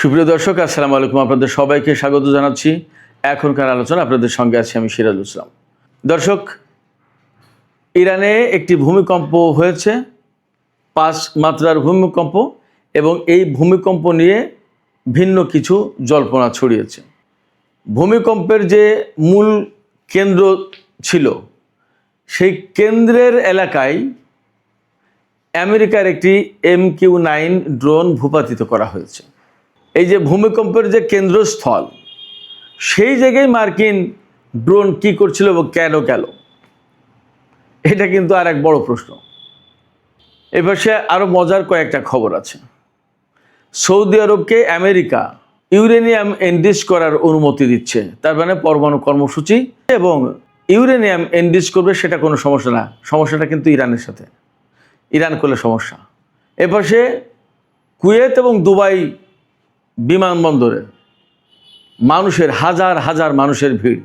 সুপ্রিয় দর্শক, আসসালামু আলাইকুম। আপনাদের সবাইকে স্বাগত জানাচ্ছি। এখনকার আলোচনা আপনাদের সঙ্গে আছি আমি সিরাজুল ইসলাম। দর্শক, ইরানে একটি ভূমিকম্প হয়েছে, 5 মাত্রার ভূমিকম্প, এবং এই ভূমিকম্প নিয়ে ভিন্ন কিছু জল্পনা ছড়িয়েছে। ভূমিকম্পের যে মূল কেন্দ্র ছিল, সেই কেন্দ্রের এলাকায় আমেরিকার একটি MQ-9 ড্রোন ভূপাতিত করা হয়েছে। এই যে ভূমিকম্পের যে কেন্দ্রস্থল, সেই জায়গায় মার্কিন ড্রোন কি করছিল এবং কেন গেল, এটা কিন্তু আর এক বড় প্রশ্ন। এবার সে আরও মজার কয়েকটা খবর আছে। সৌদি আরবকে আমেরিকা ইউরেনিয়াম এনরিচ করার অনুমতি দিচ্ছে, তার মানে পরমাণু কর্মসূচি, এবং ইউরেনিয়াম এনরিচ করবে সেটা কোনো সমস্যা না। সমস্যাটা কিন্তু ইরানের সাথে, ইরান করলে সমস্যা। এপাশে কুয়েত এবং দুবাই বিমানবন্দরে মানুষের হাজার হাজার মানুষের ভিড়।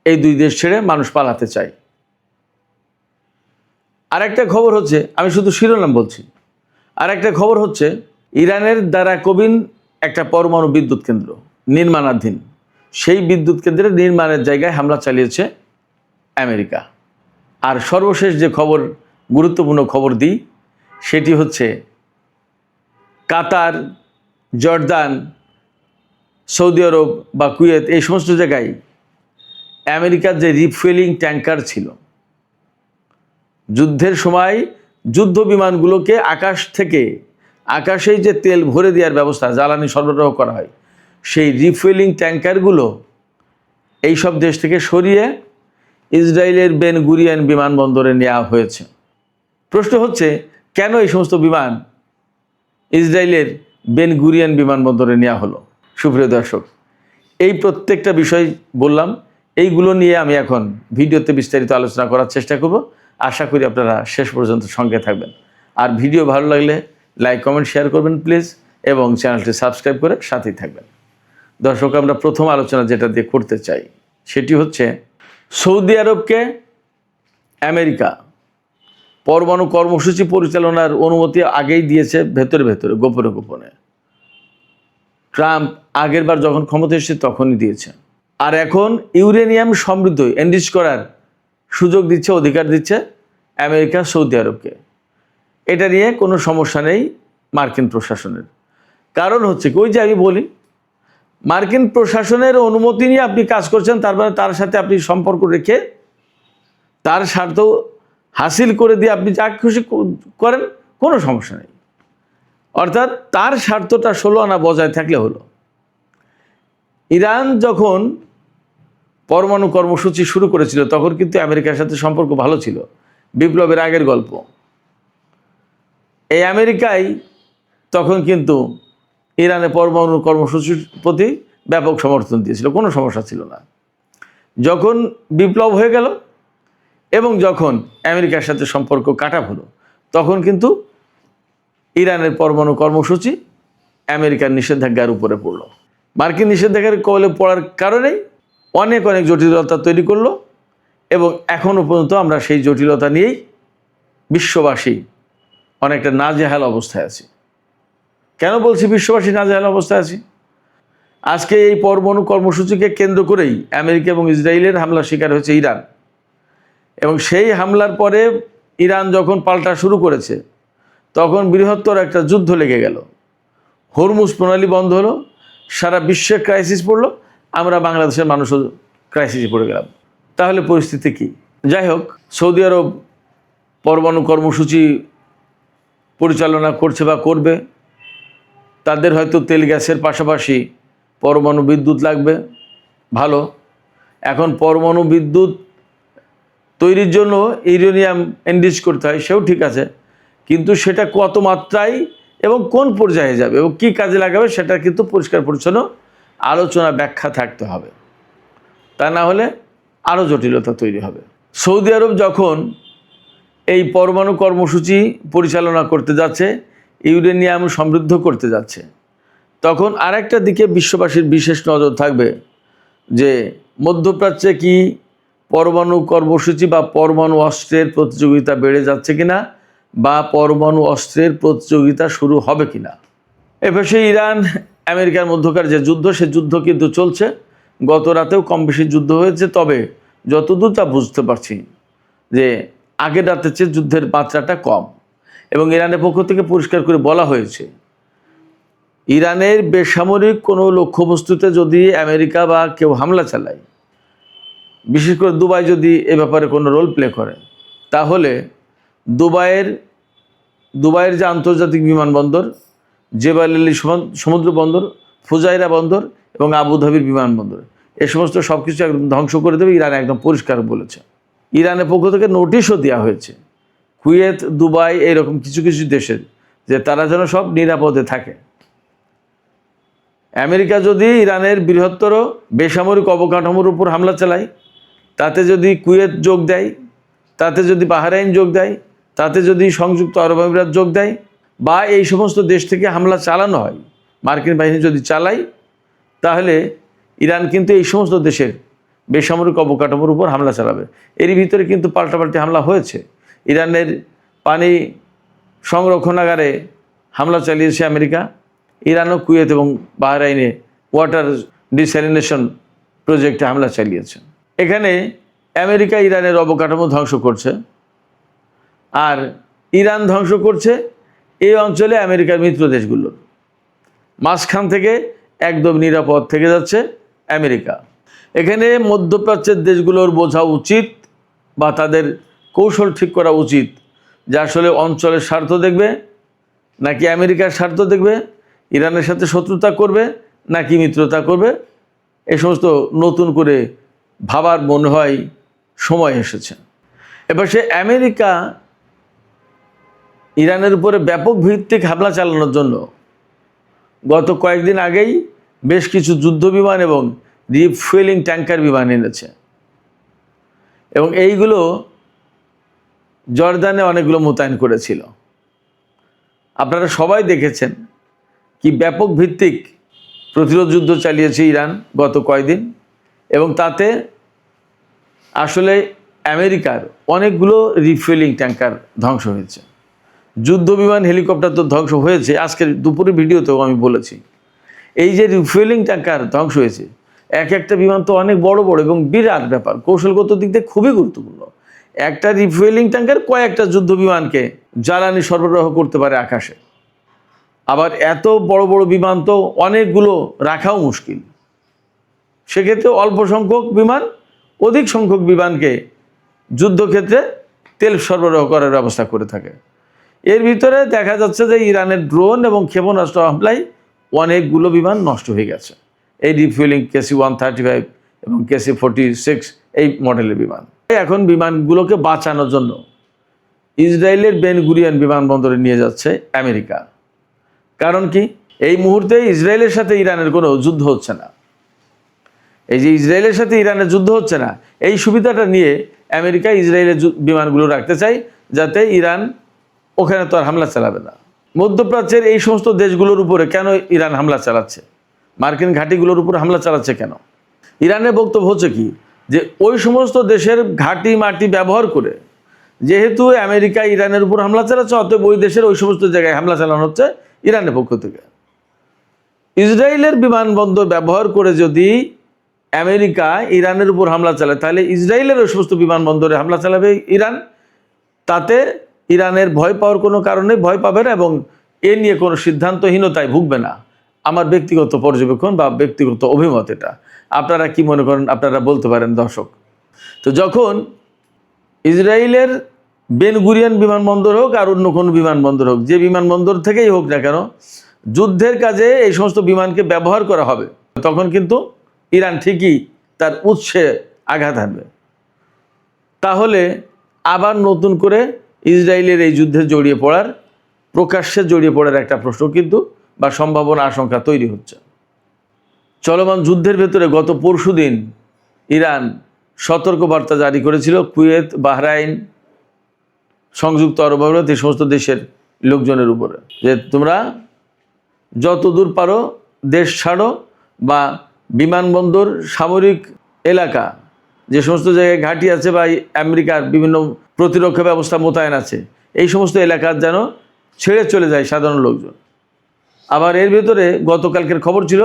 এই দুই দেশ ছেড়ে মানুষ পালাতে চায়। আরেকটা খবর হচ্ছে, আমি শুধু শিরোনাম বলছি, আরেকটা খবর হচ্ছে ইরানের দ্বারা কবিন একটা পরমাণু বিদ্যুৎ কেন্দ্র নির্মাণাধীন। সেই বিদ্যুৎ কেন্দ্রের নির্মাণের জায়গায় হামলা চালিয়েছে আমেরিকা। আর সর্বশেষ যে খবর, গুরুত্বপূর্ণ খবর দিই, সেটি হচ্ছে কাতার, জর্দান, সৌদি আরব বা কুয়েত, এই সমস্ত জায়গায় আমেরিকার যে রিফুয়েলিং ট্যাঙ্কার ছিল, যুদ্ধের সময় যুদ্ধ বিমানগুলোকে আকাশেই যে তেল ভরে দেওয়ার ব্যবস্থা, জ্বালানি সরবরাহ করা হয়, সেই রিফুয়েলিং ট্যাঙ্কারগুলো এইসব দেশ থেকে সরিয়ে ইসরায়েলের বেন গুরিয়ন বিমানবন্দরে নেওয়া হয়েছে। প্রশ্ন হচ্ছে, কেন এই সমস্ত বিমান ইসরায়েলের বেন গুরিয়ন বিমানবন্দরে নেওয়া হলো? সুপ্রিয় দর্শক, এই প্রত্যেকটা বিষয় বললাম, এইগুলো নিয়ে আমি এখন ভিডিওতে বিস্তারিত আলোচনা করার চেষ্টা করব। আশা করি আপনারা শেষ পর্যন্ত সঙ্গে থাকবেন। আর ভিডিও ভালো লাগলে লাইক, কমেন্ট, শেয়ার করবেন প্লিজ, এবং চ্যানেলটি সাবস্ক্রাইব করে সাথেই থাকবেন। দর্শক, আমরা প্রথম আলোচনা যেটা দিয়ে করতে চাই, সেটি হচ্ছে সৌদি আরবকে আমেরিকা পরমাণু কর্মসূচি পরিচালনার অনুমতি আগেই দিয়েছে, ভেতরে ভেতরে, গোপনে গোপনে। ট্রাম্প আগের বার যখন ক্ষমতা এসেছে তখনই দিয়েছে। আর এখন ইউরেনিয়াম সমৃদ্ধ এনরিচ করার সুযোগ দিচ্ছে, অধিকার দিচ্ছে আমেরিকা সৌদি আরবকে। এটা নিয়ে কোনো সমস্যা নেই মার্কিন প্রশাসনের। কারণ হচ্ছে কি, ওই যে আমি বলি, মার্কিন প্রশাসনের অনুমতি নিয়ে আপনি কাজ করছেন, তারপরে তার সাথে আপনি সম্পর্ক রেখে তার স্বার্থ হাসিল করে দিয়ে আপনি যা খুশি করেন, কোনো সমস্যা নেই। অর্থাৎ তার স্বার্থটা 16 আনা বজায় থাকলে হলো। ইরান যখন পরমাণু কর্মসূচি শুরু করেছিল তখন কিন্তু আমেরিকার সাথে সম্পর্ক ভালো ছিল, বিপ্লবের আগের গল্প। এই আমেরিকাই তখন কিন্তু ইরানে পরমাণু কর্মসূচির প্রতি ব্যাপক সমর্থন দিয়েছিল, কোনো সমস্যা ছিল না। যখন বিপ্লব হয়ে গেল এবং যখন আমেরিকার সাথে সম্পর্ক কাটা হলো, তখন কিন্তু ইরানের পরমাণু কর্মসূচি আমেরিকার নিষেধাজ্ঞার উপরে পড়ল। মার্কিন নিষেধাজ্ঞার কবলে পড়ার কারণেই অনেক অনেক জটিলতা তৈরি করলো, এবং এখনও পর্যন্ত আমরা সেই জটিলতা নিয়েই বিশ্ববাসী অনেকটা নাজেহাল অবস্থায় আছি। কেন বলছি বিশ্ববাসী নাজেহাল অবস্থায় আছি? আজকে এই পরমাণু কর্মসূচিকে কেন্দ্র করেই আমেরিকা এবং ইসরায়েলের হামলার শিকার হয়েছে ইরান, এবং সেই হামলার পরে ইরান যখন পাল্টা শুরু করেছে, তখন বৃহত্তর একটা যুদ্ধ লেগে গেল। হরমুজ প্রণালী বন্ধ হলো, সারা বিশ্বে ক্রাইসিস পড়লো, আমরা বাংলাদেশের মানুষও ক্রাইসিসে পড়ে গেলাম। তাহলে পরিস্থিতি কি? যাই হোক, সৌদি আরব পরমাণু কর্মসূচি পরিচালনা করছে বা করবে। তাদের হয়তো তেল গ্যাসের পাশাপাশি পরমাণু বিদ্যুৎ লাগবে, ভালো। এখন পরমাণু বিদ্যুৎ তৈরির জন্য ইউরেনিয়াম এনরিচ করতে হয়, সেও ঠিক আছে, কিন্তু সেটা কত মাত্রায় এবং কোন পর্যায়ে যাবে এবং কী কাজে লাগাবে, সেটা কিন্তু পরিষ্কার পরিচ্ছন্ন আলোচনা, ব্যাখ্যা থাকতে হবে। তা না হলে আরও জটিলতা তৈরি হবে। সৌদি আরব যখন এই পরমাণু কর্মসূচি পরিচালনা করতে যাচ্ছে, ইউরেনিয়াম সমৃদ্ধ করতে যাচ্ছে, তখন আরেকটা দিকে বিশ্ববাসীর বিশেষ নজর থাকবে যে মধ্যপ্রাচ্যে কি পরমাণু কর্মসূচি বা পরমাণু অস্ত্রের প্রতিযোগিতা বেড়ে যাচ্ছে কিনা, বা পরমাণু অস্ত্রের প্রতিযোগিতা শুরু হবে কিনা। এপাশে ইরান আমেরিকার মধ্যকার যে যুদ্ধ, সে যুদ্ধ কিন্তু চলছে। গত রাতেও কম বেশি যুদ্ধ হয়েছে, তবে যতদূর তা বুঝতে পারছি যে আগের রাতের চেয়ে যুদ্ধের মাত্রাটা কম। এবং ইরানের পক্ষ থেকে পরিষ্কার করে বলা হয়েছে, ইরানের বেসামরিক কোনো লক্ষ্যবস্তুতে যদি আমেরিকা বা কেউ হামলা চালায়, বিশেষ করে দুবাই যদি এ ব্যাপারে কোনো রোল প্লে করে, তাহলে দুবাইয়ের যে আন্তর্জাতিক বিমানবন্দর, জেবাল আলী সমুদ্র বন্দর, ফুজাইরা বন্দর এবং আবুধাবির বিমানবন্দর, এ সমস্ত সব কিছু একদম ধ্বংস করে দেবে, ইরান একদম পরিষ্কার বলেছে। ইরানের পক্ষ থেকে নোটিশও দেওয়া হয়েছে কুয়েত, দুবাই, এরকম কিছু কিছু দেশের, যে তারা যেন সব নিরাপদে থাকে। আমেরিকা যদি ইরানের বৃহত্তর বেসামরিক অবকাঠামোর উপর হামলা চালায়, তাতে যদি কুয়েত যোগ দেয়, তাতে যদি বাহরাইন যোগ দেয়, তাতে যদি সংযুক্ত আরব আমিরাত যোগ দেয়, বা এই সমস্ত দেশ থেকে হামলা চালানো হয়, মার্কিন বাহিনী যদি চালায়, তাহলে ইরান কিন্তু এই সমস্ত দেশের বেসামরিক অবকাঠামোর উপর হামলা চালাবে। এরই ভিতরে কিন্তু পাল্টাপাল্টি হামলা হয়েছে। ইরানের পানি সংরক্ষণাগারে হামলা চালিয়েছে আমেরিকা। ইরানও কুয়েত এবং বাহরাইনে ওয়াটার ডিস্যালিনেশন প্রজেক্টে হামলা চালিয়েছে। এখানে আমেরিকা ইরানের অবকাঠামো ধ্বংস করছে, আর ইরান ধ্বংস করছে এই অঞ্চলে আমেরিকার মিত্র দেশগুলোর। মাঝখান থেকে একদম নিরাপদ থেকে যাচ্ছে আমেরিকা। এখানে মধ্যপ্রাচ্যের দেশগুলোর বোঝা উচিত, বা তাদের কৌশল ঠিক করা উচিত, যে আসলে অঞ্চলের স্বার্থ দেখবে নাকি আমেরিকার স্বার্থ দেখবে, ইরানের সাথে শত্রুতা করবে নাকি মিত্রতা করবে। এ সমস্ত নতুন করে ভাবার মনে হয় সময় এসেছে। এবার সে আমেরিকা ইরানের উপরে ব্যাপক ভিত্তিক হামলা চালানোর জন্য গত কয়েকদিন আগেই বেশ কিছু যুদ্ধ বিমান এবং রিফুয়েলিং ট্যাঙ্কার বিমান এনেছে, এবং এইগুলো জর্দানে অনেকগুলো মোতায়েন করেছিল। আপনারা সবাই দেখেছেন কি ব্যাপক ভিত্তিক প্রতিরোধ যুদ্ধ চালিয়েছে ইরান গত কয়েকদিন, এবং তাতে আসলে আমেরিকার অনেকগুলো রিফুয়েলিং ট্যাঙ্কার ধ্বংস হয়েছে। যুদ্ধ বিমান, হেলিকপ্টার তো ধ্বংস হয়েছে, আজকের দুপুরের ভিডিওতেও আমি বলেছি। এই যে রিফুয়েলিং ট্যাঙ্কার ধ্বংস হয়েছে, এক একটা বিমান তো অনেক বড় বড় এবং বিরাট ব্যাপার, কৌশলগত দিক দিয়ে খুবই গুরুত্বপূর্ণ। একটা রিফুয়েলিং ট্যাঙ্কার কয়েকটা যুদ্ধ বিমানকে জ্বালানি সরবরাহ করতে পারে আকাশে। আবার এত বড় বড় বিমান তো অনেকগুলো রাখাও মুশকিল, সেক্ষেত্রে অল্প সংখ্যক বিমান অধিক সংখ্যক বিমানকে যুদ্ধক্ষেত্রে তেল সরবরাহ করার ব্যবস্থা করে থাকে। এর ভিতরে দেখা যাচ্ছে যে ইরানের ড্রোন এবং ক্ষেপণাস্ত্র হামলায় অনেকগুলো বিমান নষ্ট হয়ে গেছে। এই রিফুয়েলিং KC-135 এবং KC-46 এই মডেলের বিমান। এখন বিমানগুলোকে বাঁচানোর জন্য ইসরায়েলের বেন গুরিয়ন বিমানবন্দরে নিয়ে যাচ্ছে আমেরিকা। কারণ কি, এই মুহূর্তে ইসরায়েলের সাথে ইরানের কোনো যুদ্ধ হচ্ছে না। এই যে ইসরায়েলের সাথে ইরানের যুদ্ধ হচ্ছে না, এই সুবিধাটা নিয়ে আমেরিকা ইসরায়েলের বিমানগুলো রাখতে চায়, যাতে ইরান ওখানে তো আর হামলা চালাবে না। মধ্যপ্রাচ্যের এই সমস্ত দেশগুলোর উপরে কেন ইরান হামলা চালাচ্ছে, মার্কিন ঘাঁটিগুলোর উপর হামলা চালাচ্ছে কেন? ইরানের বক্তব্য হচ্ছে কি, যে ওই সমস্ত দেশের ঘাঁটি মাটি ব্যবহার করে যেহেতু আমেরিকা ইরানের উপর হামলা চালাচ্ছে, অতএব ওই দেশের ওই সমস্ত জায়গায় হামলা চালানো হচ্ছে ইরানের পক্ষ থেকে। ইসরায়েলের বিমানবন্দর ব্যবহার করে যদি আমেরিকা ইরানের উপর হামলা চালায়, তাহলে ইসরায়েলের ওই সমস্ত বিমানবন্দরে হামলা চালাবে ইরান। তাতে ইরানের ভয় পাওয়ার কোনো কারণে ভয় পাবে না, এবং এ নিয়ে কোনো সিদ্ধান্তহীনতায় ভুগবে না। আমার ব্যক্তিগত পর্যবেক্ষণ বা ব্যক্তিগত অভিমত এটা। আপনারা কি মনে করেন, আপনারা বলতে পারেন দর্শক। তো যখন ইসরায়েলের বেন গুরিয়ন বিমানবন্দর হোক আর অন্য কোনো বিমানবন্দর হোক, যে বিমানবন্দর থেকেই হোক না কেন, যুদ্ধের কাজে এই সমস্ত বিমানকে ব্যবহার করা হবে, তখন কিন্তু ইরান ঠিকই তার উৎসে আঘাত হানবে। তাহলে আবার নতুন করে ইসরায়েলের এই যুদ্ধে জড়িয়ে পড়ার, প্রকাশ্যে জড়িয়ে পড়ার একটা প্রশ্ন কিন্তু বা সম্ভাবনা, আশঙ্কা তৈরি হচ্ছে। চলমান যুদ্ধের ভেতরে গত পরশুদিন ইরান সতর্কবার্তা জারি করেছিল কুয়েত, বাহরাইন, সংযুক্ত আরব আমিরাত, এই সমস্ত দেশের লোকজনের উপরে, যে তোমরা যত দূর পারো দেশ ছাড়ো, বা বিমানবন্দর, সামরিক এলাকা, যে সমস্ত জায়গায় ঘাঁটি আছে বা আমেরিকার বিভিন্ন প্রতিরক্ষা ব্যবস্থা মোতায়েন আছে, এই সমস্ত এলাকার যেন ছেড়ে চলে যায় সাধারণ লোকজন। আবার এর ভেতরে গতকালকের খবর ছিল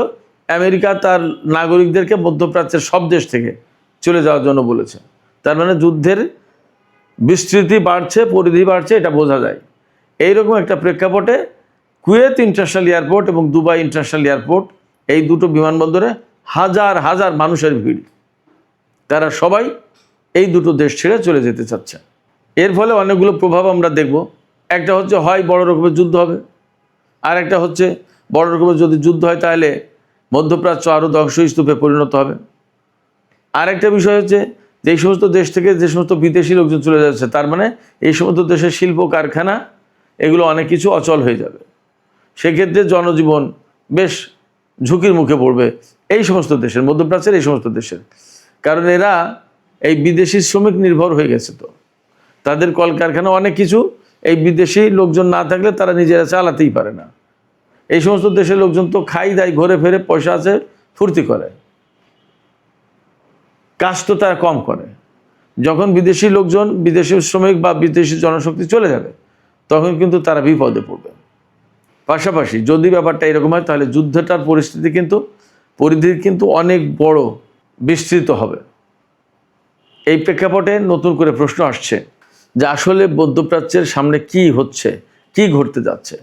আমেরিকা তার নাগরিকদেরকে মধ্যপ্রাচ্যের সব দেশ থেকে চলে যাওয়ার জন্য বলেছে। তার মানে যুদ্ধের বিস্তৃতি বাড়ছে, পরিধি বাড়ছে, এটা বোঝা যায়। এইরকম একটা প্রেক্ষাপটে কুয়েত ইন্টারন্যাশনাল এয়ারপোর্ট এবং দুবাই ইন্টারন্যাশনাল এয়ারপোর্ট, এই দুটো বিমানবন্দরে হাজার হাজার মানুষের ভিড়। তারা সবাই এই দুটো দেশ ছেড়ে চলে যেতে চাচ্ছে। এর ফলে অনেকগুলো প্রভাব আমরা দেখব। একটা হচ্ছে হয় বড় রকমের যুদ্ধ হবে, আর একটা হচ্ছে বড় রকমের যদি যুদ্ধ হয় তাহলে মধ্যপ্রাচ্য আরও ধ্বংসস্তূপে পরিণত হবে। আর একটা বিষয় হচ্ছে যে এই সমস্ত দেশ থেকে যে সমস্ত বিদেশি লোকজন চলে যাচ্ছে, তার মানে এই সমস্ত দেশের শিল্প কারখানা এগুলো অনেক কিছু অচল হয়ে যাবে। সেক্ষেত্রে জনজীবন বেশ ঝুঁকির মুখে পড়বে এই সমস্ত দেশের, মধ্যপ্রাচ্যের এই সমস্ত দেশের। কারণ এরা এই বিদেশি শ্রমিক নির্ভর হয়ে গেছে, তো তাদের কলকারখানা অনেক কিছু এই বিদেশি লোকজন না থাকলে তারা নিজেরা চালাতেই পারে না। এই সমস্ত দেশের লোকজন তো খাই দায়, ঘুরে ফেরে, পয়সা আছে, ফুর্তি করে, কাজ তো তারা কম করে। যখন বিদেশি লোকজন, বিদেশি শ্রমিক বা বিদেশি জনশক্তি চলে যাবে তখন কিন্তু তারা বিপদে পড়বে। পাশাপাশি যদি ব্যাপারটা এরকম হয় তাহলে যুদ্ধটার পরিধি কিন্তু অনেক বড়, বিস্তৃত হবে। এই প্রেক্ষাপটে নতুন করে প্রশ্ন আসছে যে আসলে মধ্যপ্রাচ্যের সামনে কি হচ্ছে, কি ঘটতে যাচ্ছে?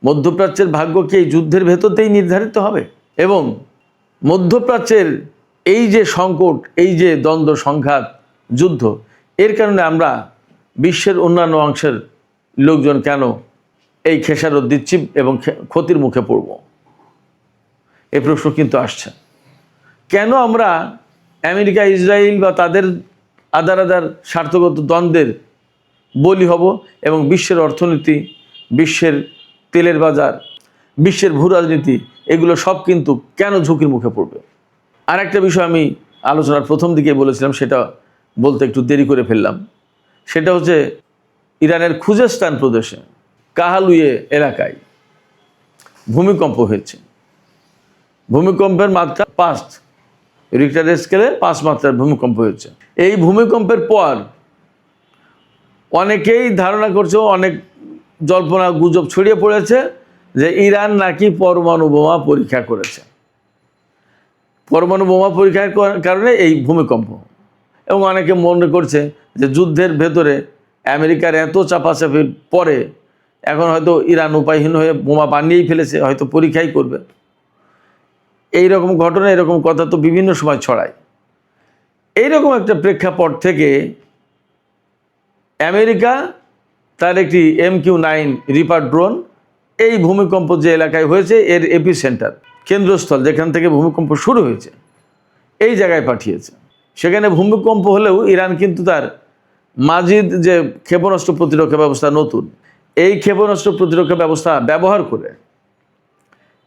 মধ্যপ্রাচ্যের ভাগ্য কি এই যুদ্ধের ভেতরতেই নির্ধারিত হবে? এবং মধ্যপ্রাচ্যের এই যে সংকট, এই যে দ্বন্দ্ব, সংঘাত, যুদ্ধ, এর কারণে আমরা বিশ্বের অন্যান্য অংশের লোকজন কেন এই খেসারত দিচ্ছি এবং ক্ষতির মুখে পড়ব? এই প্রশ্ন কিন্তু আসছে। কেন আমরা আমেরিকা, ইসরায়েল বা তাদের আদার স্বার্থগত দ্বন্দ্বের বলি হব এবং বিশ্বের অর্থনীতি, বিশ্বের তেলের বাজার, বিশ্বের ভূ রাজনীতি, এগুলো সব কিন্তু কেন ঝুঁকির মুখে পড়বে? আর একটা বিষয় আমি আলোচনার প্রথম দিকে বলেছিলাম, সেটা বলতে একটু দেরি করে ফেললাম। সেটা হচ্ছে ইরানের খুজেস্তান প্রদেশে কাহালুয়ে এলাকায় ভূমিকম্প হয়েছে। ভূমিকম্পের মাত্রা 5, রিক্টার স্কেলে 5 মাত্রার ভূমিকম্প হয়েছে। এই ভূমিকম্পের পর অনেকেই ধারণা করছে, অনেক জল্পনা গুজব ছড়িয়ে পড়েছে যে ইরান নাকি পরমাণু বোমা পরীক্ষা করেছে। পরমাণু বোমা পরীক্ষার কারণে এই ভূমিকম্প। এবং অনেকে মনে করছে যে যুদ্ধের ভেতরে আমেরিকার এত চাপাচাপির পরে এখন হয়তো ইরান উপায়হীন হয়ে বোমা বানিয়েই ফেলেছে, হয়তো পরীক্ষাই করবে। এই রকম ঘটনা, এরকম কথা তো বিভিন্ন সময় ছড়ায়। এইরকম একটা প্রেক্ষাপট থেকে আমেরিকা তার একটি MQ-9 রিপার ড্রোন এই ভূমিকম্প যে এলাকায় হয়েছে এর এপিসেন্টার, কেন্দ্রস্থল যেখান থেকে ভূমিকম্প শুরু হয়েছে, এই জায়গায় পাঠিয়েছে। সেখানে ভূমিকম্প হলেও ইরান কিন্তু তার মাজিদ যে ক্ষেপণাস্ত্র প্রতিরক্ষা ব্যবস্থা নতুন, এই ক্ষেপণাস্ত্র প্রতিরক্ষা ব্যবস্থা ব্যবহার করে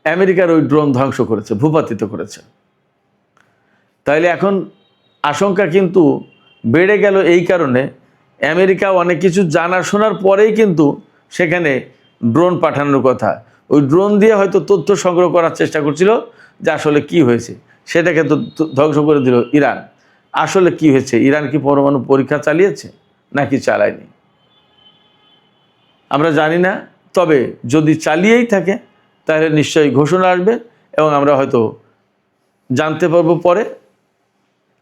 আমেরিকার ওই ড্রোন ধ্বংস করেছে, ভূপাতিত করেছে। তাইলে এখন আশঙ্কা কিন্তু বেড়ে গেল এই কারণে, আমেরিকা অনেক কিছু জানা শোনার পরেই কিন্তু সেখানে ড্রোন পাঠানোর কথা, ওই ড্রোন দিয়ে হয়তো তথ্য সংগ্রহ করার চেষ্টা করছিল যে আসলে কি হয়েছে, সেটাকে তো ধ্বংস করে দিল ইরান। আসলে কি হয়েছে? ইরান কি পরমাণু পরীক্ষা চালিয়েছে নাকি চালায়নি আমরা জানি না। তবে যদি চালিয়েই থাকে তাহলে নিশ্চয়ই ঘোষণা আসবে এবং আমরা হয়তো জানতে পারবো পরে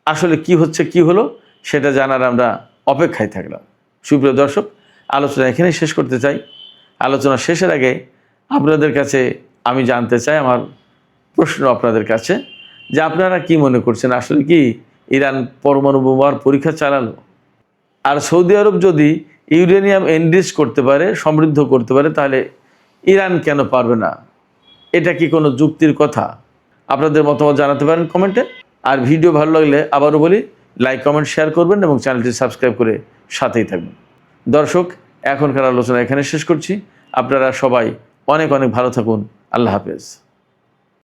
আসলে কি হচ্ছে, কি হলো, সেটা জানার আমরা অপেক্ষায় থাকলাম। সুপ্রিয় দর্শক, আলোচনা এখানেই শেষ করতে চাই। আলোচনা শেষের আগে আপনাদের কাছে আমি জানতে চাই, আমার প্রশ্ন আপনাদের কাছে, যে আপনারা কি মনে করছেন, আসলে কি ইরান পরমাণু বোমার পরীক্ষা চালালো? আর সৌদি আরব যদি ইউরেনিয়াম এনরিচ করতে পারে, সমৃদ্ধ করতে পারে, তাহলে ইরান কেন পারবে না? এটা কি কোনো যুক্তির কথা? আপনাদের মতামত জানাতে পারেন কমেন্টে। আর ভিডিও ভালো লাগলে আবারও বলি, লাইক, কমেন্ট, শেয়ার করবেন এবং চ্যানেলটি সাবস্ক্রাইব করে সাথেই থাকবেন। দর্শক, এখনকার আলোচনা এখানে শেষ করছি। আপনারা সবাই অনেক অনেক ভালো থাকুন। আল্লাহ হাফেজ।